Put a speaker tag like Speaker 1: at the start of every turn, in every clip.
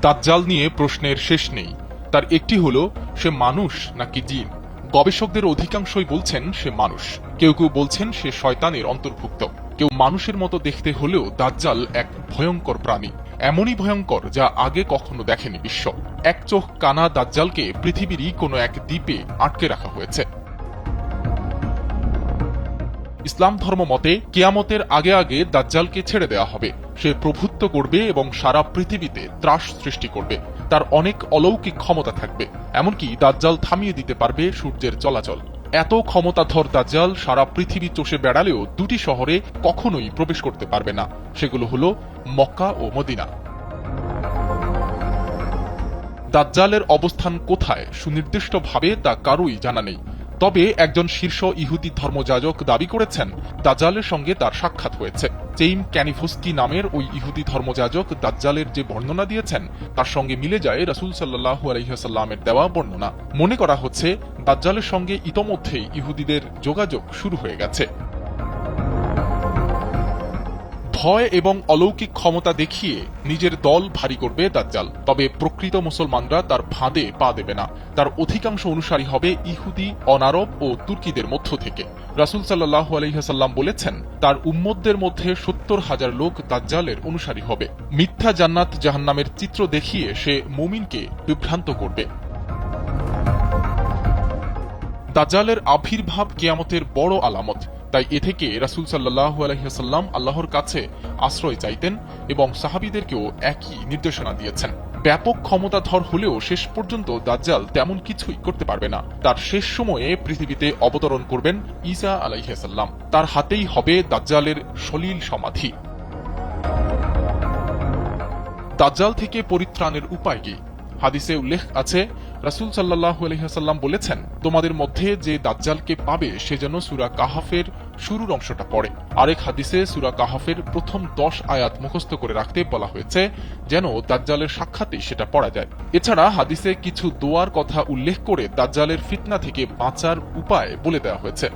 Speaker 1: দাজ্জাল নিয়ে প্রশ্নের শেষ নেই। তার একটি হলো, সে মানুষ নাকি জিন। গবেষকদের অধিকাংশই বলছেন সে মানুষ, কেউ কেউ বলছেন সে শয়তানের অন্তর্ভুক্ত। কেউ মানুষের মতো দেখতে হলেও দাজ্জাল এক ভয়ঙ্কর প্রাণী, এমনই ভয়ঙ্কর যা আগে কখনো দেখেনি বিশ্ব। এক চোখ কানা দাজ্জালকে পৃথিবীরই কোনো এক দ্বীপে আটকে রাখা হয়েছে। ইসলাম ধর্ম মতে কিয়ামতের আগে আগে দাজ্জালকে ছেড়ে দেওয়া হবে। সে প্রভুত্ব করবে এবং সারা পৃথিবীতে ত্রাস সৃষ্টি করবে। তার অনেক অলৌকিক ক্ষমতা থাকবে, এমনকি দাজ্জাল থামিয়ে দিতে পারবে সূর্যের চলাচল। এত ক্ষমতাধর দাজ্জাল সারা পৃথিবী চষে বেড়ালেও দুটি শহরে কখনোই প্রবেশ করতে পারবে না, সেগুলো হলো মক্কা ও মদিনা। দাজ্জালের অবস্থান কোথায় সুনির্দিষ্টভাবে তা কারোই জানা নেই। তবে একজন শীর্ষ ইহুদি ধর্মযাজক দাবি করেছেন দাজ্জালের সঙ্গে তার সাক্ষাৎ হয়েছে। চেইম ক্যানিফস্কি নামের ওই ইহুদি ধর্মযাজক দাজ্জালের যে বর্ণনা দিয়েছেন তার সঙ্গে মিলে যায় রাসূল সাল্লাল্লাহু আলাইহি ওয়াসাল্লামের দেওয়া বর্ণনা। মনে করা হচ্ছে দাজ্জালের সঙ্গে ইতোমধ্যেই ইহুদিদের যোগাযোগ শুরু হয়ে গেছে। ভয় এবং অলৌকিক ক্ষমতা দেখিয়ে নিজের দল ভারী করবে দাজ্জাল। তবে প্রকৃত মুসলমানরা তার ফাঁদে পা দেবে না। তার অধিকাংশ অনুসারী হবে ইহুদি, অনারব ও তুর্কিদের মধ্য থেকে। রাসূল সাল্লাল্লাহু আলাইহি ওয়াসাল্লাম বলেছেন, তার উম্মতদের মধ্যে ৭০,০০০ লোক দাজ্জালের অনুসারী হবে। মিথ্যা জান্নাত জাহান্নামের চিত্র দেখিয়ে সে মুমিনকে বিভ্রান্ত করবে। দাজ্জালের আবির্ভাব কিয়ামতের বড় আলামত। তাই এ থেকে রাসূল সাল্লাল্লাহু আলাইহি ওয়াসাল্লাম আল্লাহর কাছে আশ্রয় চাইতেন এবং সাহাবীদেরকেও একই নির্দেশনা দিয়েছেন। ব্যাপক ক্ষমতাধর হলেও শেষ পর্যন্ত দাজ্জাল তেমন কিছুই করতে পারবে না। তার শেষ সময়ে পৃথিবীতে অবতরণ করবেন ঈসা আলাইহিস সালাম। তার হাতেই হবে দাজ্জালের সলিল সমাধি। দাজ্জাল থেকে পরিত্রাণের উপায় কি? হাদিসে উল্লেখ আছে, রাসূল সাল্লাল্লাহু আলাইহি ওয়াসাল্লাম বলেছেন, তোমাদের মধ্যে যে দাজ্জালকে পাবে সে যেন সূরা কাহাফের শুরুর অংশটা পড়ে। আরেক হাদিসে সূরা কাহাফের প্রথম 10 আয়াত মুখস্থ করে রাখতে বলা হয়েছে, যেন দাজ্জালের সাক্ষাতেই সেটা পড়া যায়। এছাড়া হাদিসে কিছু দোয়ার কথা উল্লেখ করে দাজ্জালের ফিতনা থেকে বাঁচার উপায় বলে দেওয়া হয়েছে।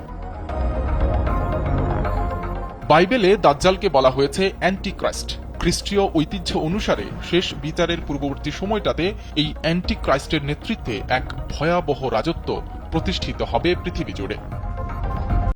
Speaker 1: বাইবেলে দাজ্জালকে বলা হয়েছে অ্যান্টিক্রাইস্ট। খ্রিস্টীয় ঐতিহ্য অনুসারে শেষ বিচারের পূর্ববর্তী সময়টাতে এই অ্যান্টিক্রাইস্টের নেতৃত্বে এক ভয়াবহ রাজত্ব প্রতিষ্ঠিত হবে পৃথিবী জুড়ে।